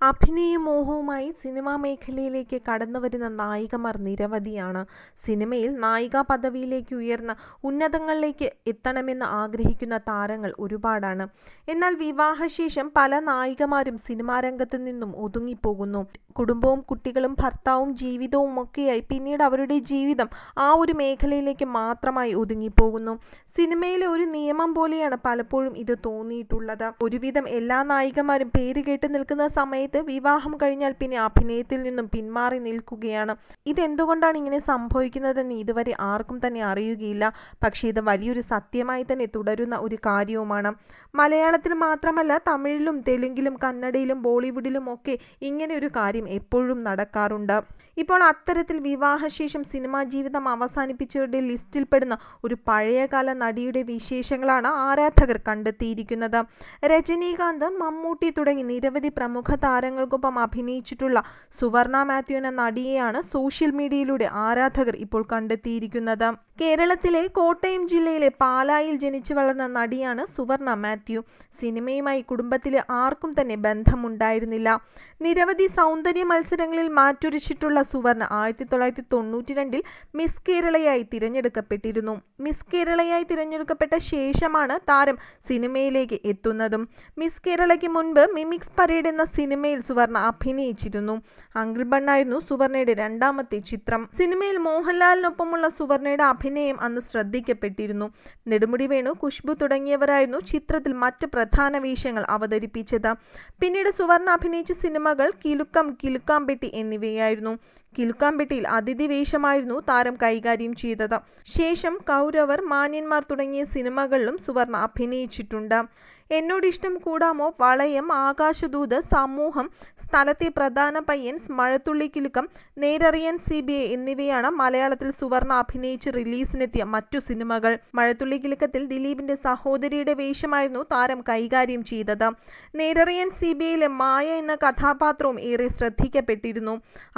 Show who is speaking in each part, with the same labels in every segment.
Speaker 1: അഭിനയമോഹവുമായി cinema മേഖലയിലേക്ക് കടന്നുവരുന്ന നായികമാർ നിരവധിയാണ്. സിനിമയിൽ നായികാ പദവിയിലേക്ക് ഉയർന്ന് ഉന്നതങ്ങളിലേക്ക് എത്തണമെന്ന് ആഗ്രഹിക്കുന്ന താരങ്ങൾ ഒരുപാടാണ്. എന്നാൽ വിവാഹശേഷം പല നായികമാരും സിനിമാരംഗത്തു നിന്നും ഒതുങ്ങിപ്പോകുന്നു. കുടുംബവും കുട്ടികളും ഭർത്താവും ജീവിതവുമൊക്കെയായി പിന്നീട് അവരുടെ ജീവിതം ആ ഒരു മേഖലയിലേക്ക് മാത്രമായി ഒതുങ്ങിപ്പോകുന്നു. സിനിമയിലെ ഒരു നിയമം പോലെയാണ് പലപ്പോഴും ഇത് തോന്നിയിട്ടുള്ളത്. ഒരുവിധം എല്ലാ നായികമാരും പേരുകേട്ട് നിൽക്കുന്ന സമയത്ത് വിവാഹം കഴിഞ്ഞാൽ പിന്നെ അഭിനയത്തിൽ നിന്നും പിന്മാറി നിൽക്കുകയാണ്. ഇതെന്തുകൊണ്ടാണ് ഇങ്ങനെ സംഭവിക്കുന്നതെന്ന് ഇതുവരെ ആർക്കും തന്നെ അറിയുകയില്ല. പക്ഷേ ഇത് വലിയൊരു സത്യമായി തന്നെ തുടരുന്ന ഒരു കാര്യവുമാണ്. മലയാളത്തിൽ മാത്രമല്ല, തമിഴിലും തെലുങ്കിലും കന്നഡയിലും ബോളിവുഡിലും ഒക്കെ ഇങ്ങനെ ഒരു കാര്യം എപ്പോഴും നടക്കാറുണ്ട്. ഇപ്പോൾ അത്തരത്തിൽ വിവാഹശേഷം സിനിമാ ജീവിതം അവസാനിപ്പിച്ചവരുടെ ലിസ്റ്റിൽപ്പെടുന്ന ഒരു പഴയകാല നടിയുടെ വിശേഷങ്ങളാണ് ആരാധകർ കണ്ടെത്തിയിരിക്കുന്നത്. രജനീകാന്ത്, മമ്മൂട്ടി തുടങ്ങി നിരവധി പ്രമുഖ താരങ്ങൾക്കൊപ്പം അഭിനയിച്ചിട്ടുള്ള സുവർണ മാത്യു എന്ന നടിയെയാണ് സോഷ്യൽ മീഡിയയിലൂടെ ആരാധകർ ഇപ്പോൾ കണ്ടെത്തിയിരിക്കുന്നത്. കേരളത്തിലെ കോട്ടയം ജില്ലയിലെ പാലായിൽ ജനിച്ചു വളർന്ന നടിയാണ് സുവർണ മാത്യു. സിനിമയുമായി കുടുംബത്തിലെ ആർക്കും തന്നെ ബന്ധമുണ്ടായിരുന്നില്ല. നിരവധി സൗന്ദര്യ മത്സരങ്ങളിൽ മാറ്റുരച്ചിട്ടുള്ള സുവർണ 1992 മിസ് കേരളയായി തിരഞ്ഞെടുക്കപ്പെട്ടിരുന്നു. മിസ് കേരളയായി തിരഞ്ഞെടുക്കപ്പെട്ട ശേഷമാണ് താരം സിനിമയിലേക്ക് എത്തുന്നതും. മിസ് കേരളയ്ക്ക് മുൻപ് മിമിക്സ് പരേഡ് എന്ന സിനിമയിൽ സുവർണ അഭിനയിച്ചിരുന്നു. അങ്കിൾ ബണ്ണായിരുന്നു സുവർണയുടെ രണ്ടാമത്തെ ചിത്രം. സിനിമയിൽ മോഹൻലാലിനൊപ്പമുള്ള സുവർണയുടെ അഭിനയം അന്ന് ശ്രദ്ധിക്കപ്പെട്ടിരുന്നു. നെടുമുടി വേണു, ഖുശ്ബു തുടങ്ങിയവരായിരുന്നു ചിത്രത്തിൽ മറ്റ് പ്രധാന വേഷങ്ങൾ അവതരിപ്പിച്ചത്. പിന്നീട് സുവർണ അഭിനയിച്ച സിനിമകൾ കിലുക്കം, കിലുക്കാംപെട്ടി എന്നിവയായിരുന്നു. കിലുക്കാംപെട്ടിയിൽ അതിഥി വേഷമായിരുന്നു താരം കൈകാര്യം ചെയ്തത്. ശേഷം കൗരവർ, മാന്യന്മാർ തുടങ്ങിയ സിനിമകളിലും സുവർണ അഭിനയിച്ചിട്ടുണ്ട്. എന്നോടിഷ്ടം കൂടാമോ, വളയം, ആകാശദൂത്, സമൂഹം, സ്ഥലത്തെ പ്രധാന പയ്യൻ, മഴത്തുള്ളി കിലുക്കം, നേരറിയാൻ CBI എന്നിവയാണ് മലയാളത്തിൽ സുവർണ അഭിനയിച്ച് റിലീസിനെത്തിയ മറ്റു സിനിമകൾ. മഴത്തുള്ളി കിലുക്കത്തിൽ ദിലീപിന്റെ സഹോദരിയുടെ വേഷമായിരുന്നു താരം കൈകാര്യം ചെയ്തത്. നേരറിയാൻ CBIയിലെ മായ എന്ന കഥാപാത്രവും ഏറെ ശ്രദ്ധിക്കപ്പെട്ടിരുന്നു.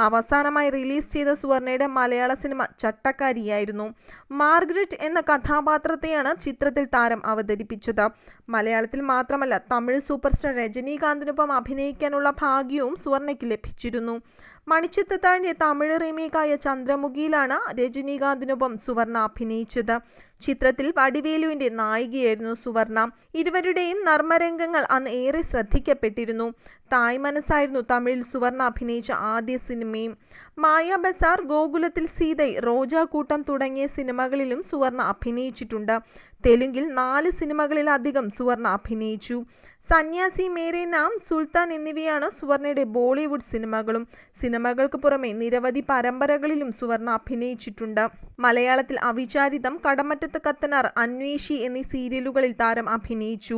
Speaker 1: അവസാനമായി റിലീസ് ചെയ്ത സുവർണയുടെ മലയാള സിനിമ ചട്ടക്കാരിയായിരുന്നു. മാർഗരറ്റ് എന്ന കഥാപാത്രത്തെയാണ് ചിത്രത്തിൽ താരം അവതരിപ്പിച്ചത്. മലയാളത്തിൽ മാത്രമല്ല, തമിഴ് സൂപ്പർ സ്റ്റാർ രജനീകാന്തിനൊപ്പം അഭിനയിക്കാനുള്ള ഭാഗ്യവും സുവർണയ്ക്ക് ലഭിച്ചിരുന്നു. മണിച്ചിത്രത്താഴിന്റെ തമിഴ് റീമേക്കായ ചന്ദ്രമുഖിയിലാണ് രജനീകാന്തിനൊപ്പം സുവർണ അഭിനയിച്ചത്. ചിത്രത്തിൽ വടിവേലുവിന്റെ നായികയായിരുന്നു സുവർണ. ഇരുവരുടെയും നർമ്മരംഗങ്ങൾ അന്ന് ഏറെ ശ്രദ്ധിക്കപ്പെട്ടിരുന്നു. തായ് മനസ്സായിരുന്നു തമിഴിൽ സുവർണ അഭിനയിച്ച ആദ്യ സിനിമയും. മായ ബസാർ, ഗോകുലത്തിൽ സീതൈ, റോജാക്കൂട്ടം തുടങ്ങിയ സിനിമകളിലും സുവർണ അഭിനയിച്ചിട്ടുണ്ട്. തെലുങ്കിൽ 4 സിനിമകളിലധികം സുവർണ അഭിനയിച്ചു. സന്യാസി, മേരെ നാം, സുൽത്താൻ എന്നിവയാണ് സുവർണയുടെ ബോളിവുഡ് സിനിമകളും. സിനിമകൾക്ക് പുറമെ നിരവധി പരമ്പരകളിലും സുവർണ അഭിനയിച്ചിട്ടുണ്ട്. മലയാളത്തിൽ അവിചാരിതം, കടമറ്റത്ത് കത്തനാർ, അന്വേഷി എന്നീ സീരിയലുകളിൽ താരം അഭിനയിച്ചു.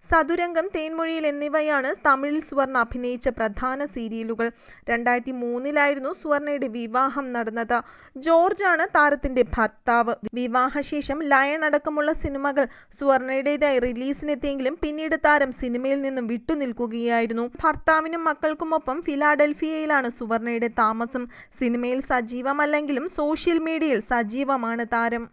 Speaker 1: സതുരംഗം, തേൻമൊഴിയിൽ എന്നിവയാണ് തമിഴിൽ സുവർണ അഭിനയിച്ച പ്രധാന സീരിയലുകൾ. 2003 സുവർണയുടെ വിവാഹം നടന്നത്. ജോർജാണ് താരത്തിന്റെ ഭർത്താവ്. വിവാഹശേഷം ലയൺ അടക്കമുള്ള സിനിമകൾ സുവർണയുടേതായി റിലീസിനെത്തിയെങ്കിലും പിന്നീട് താരം സിനിമയിൽ നിന്നും വിട്ടുനിൽക്കുകയായിരുന്നു. ഭർത്താവിനും മക്കൾക്കുമൊപ്പം ഫിലാഡൽഫിയയിലാണ് സുവർണയുടെ താമസം. സിനിമയിൽ സജീവമല്ലെങ്കിലും സോഷ്യൽ മീഡിയയിൽ സജീവമാണ് താരം.